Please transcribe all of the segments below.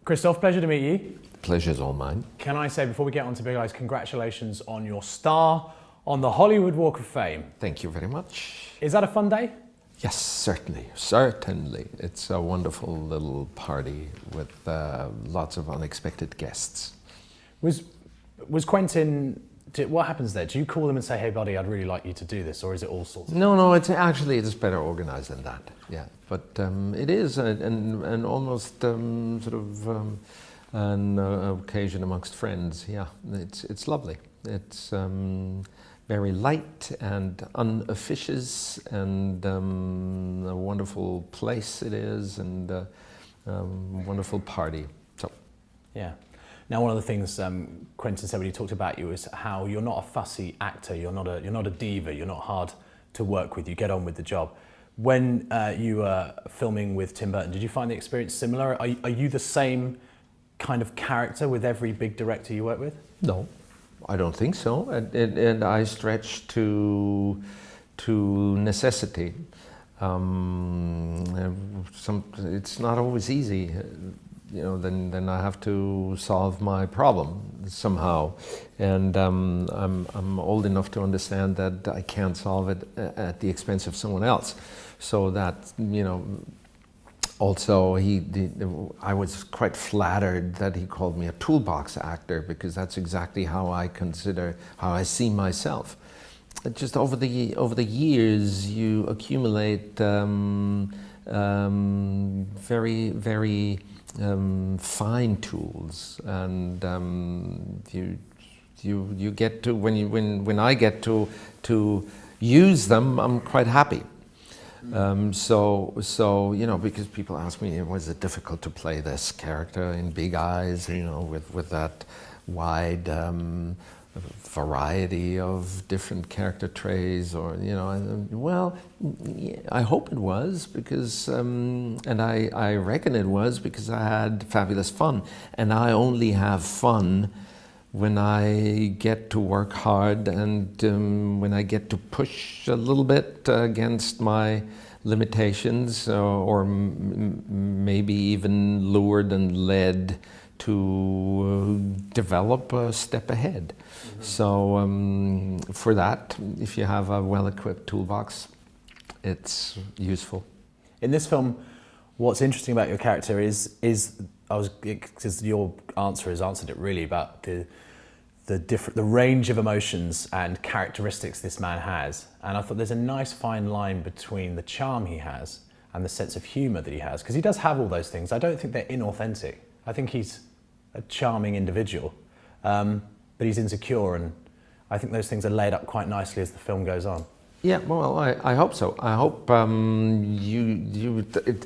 Christoph, pleasure to meet you. Pleasure's all mine. Can I say, before we get on to Big Eyes, congratulations on your star on the Hollywood Walk of Fame. Thank you very much. Is that a fun day? Yes, certainly, certainly. It's a wonderful little party with lots of unexpected guests. Was Quentin, what happens there? Do you call them and say, hey buddy, I'd really like you to do this, or is it all sorts of... No, it's better organized than that, yeah. But it is an almost sort of an occasion amongst friends, yeah. It's lovely. It's very light and unofficious, and a wonderful place it is, and a wonderful party. So, yeah. Now, one of the things Quentin said when he talked about you is how you're not a fussy actor. You're not a diva. You're not hard to work with. You get on with the job. When you were filming with Tim Burton, did you find the experience similar? Are you the same kind of character with every big director you work with? No. I don't think so, and I stretch to necessity. It's not always easy, you know. Then I have to solve my problem somehow, and I'm old enough to understand that I can't solve it at the expense of someone else. So that, you know. Also, I was quite flattered that he called me a toolbox actor, because that's exactly how I see myself. Just over the years, you accumulate very, very fine tools, and you get to when I get to use them, I'm quite happy. So you know, because people ask me, was it difficult to play this character in Big Eyes, you know, with that wide variety of different character traits, or, you know, well, yeah, I hope it was, because and I reckon it was, because I had fabulous fun, and I only have fun when I get to work hard, and when I get to push a little bit against my limitations, or maybe even lured and led to develop a step ahead. Mm-hmm. So for that, if you have a well-equipped toolbox, it's useful. In this film, what's interesting about your character is because your answer has answered it really, about the range of emotions and characteristics this man has. And I thought there's a nice fine line between the charm he has and the sense of humour that he has, because he does have all those things. I don't think they're inauthentic. I think he's a charming individual, but he's insecure, and I think those things are laid up quite nicely as the film goes on. Yeah, well, I hope so. I hope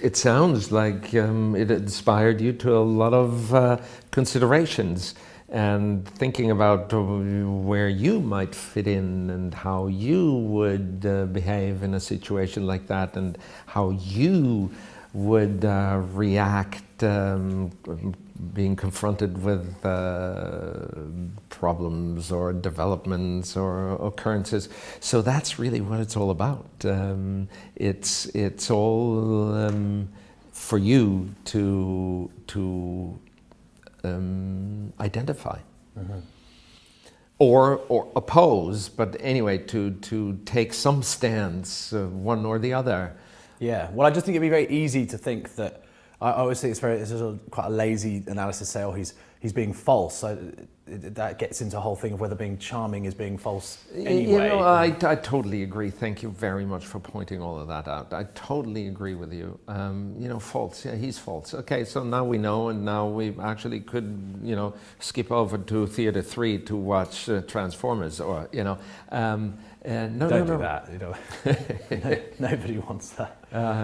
it sounds like it inspired you to a lot of considerations, and thinking about where you might fit in, and how you would behave in a situation like that, and how you would react being confronted with problems or developments or occurrences. So that's really what it's all about. It's all for you to identify. Mm-hmm. or oppose, but anyway, to take some stance, one or the other. Yeah, well, I just think it'd be very easy to think that. I always think it's quite a lazy analysis. Say, oh, he's being false. So that gets into a whole thing of whether being charming is being false anyway. You know, I totally agree. Thank you very much for pointing all of that out. I totally agree with you. You know, false. Yeah, he's false. Okay, so now we know, and now we actually could, you know, skip over to Theatre 3 to watch Transformers, or, you know. Don't do that. You know, nobody wants that.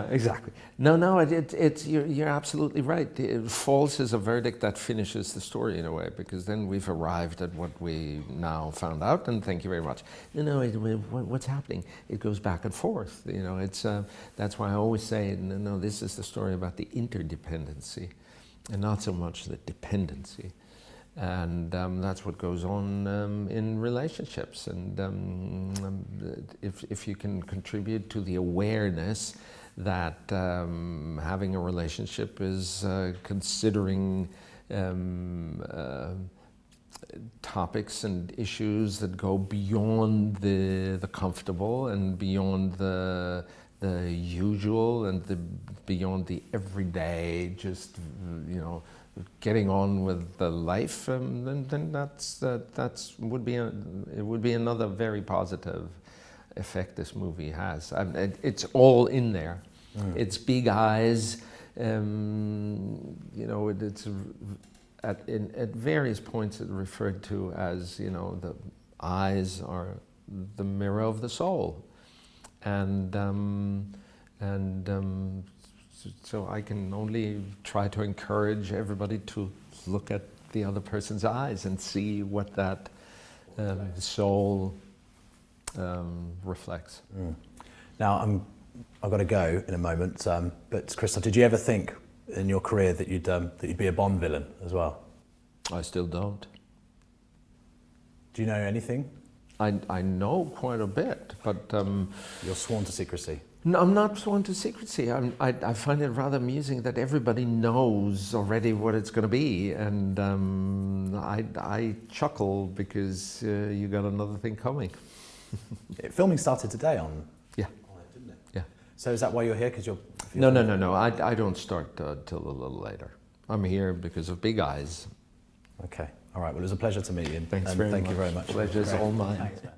Exactly. No. It's you're absolutely right. False is a verdict that finishes the story in a way, because then we've arrived at what we now found out. And thank you very much. What's happening? It goes back and forth. You know, it's that's why I always say, no, this is the story about the interdependency, and not so much the dependency. And that's what goes on in relationships. And if you can contribute to the awareness that having a relationship is considering topics and issues that go beyond the comfortable and beyond the usual and beyond the everyday, just getting on with the life. Then that's would be it would be another very positive effect this movie has. It's all in there. It's big eyes. It's at various points it referred to as the eyes are the mirror of the soul, and so I can only try to encourage everybody to look at the other person's eyes and see what that soul reflects. Now I've got to go in a moment, but Christoph, did you ever think in your career that you'd be a Bond villain as well? I still don't. Do you know anything? I know quite a bit, but You're sworn to secrecy. no, I'm not sworn to secrecy. I find it rather amusing that everybody knows already what it's going to be, and I chuckle because you got another thing coming. Filming started today on Yeah, it, didn't it? yeah. So is that why you're here? Because you're No. I don't start till a little later. I'm here because of Big Eyes. Okay. All right. Well, it was a pleasure to meet you. Thanks and very thank much. you very much. Pleasure's Great. all mine. Thanks, man.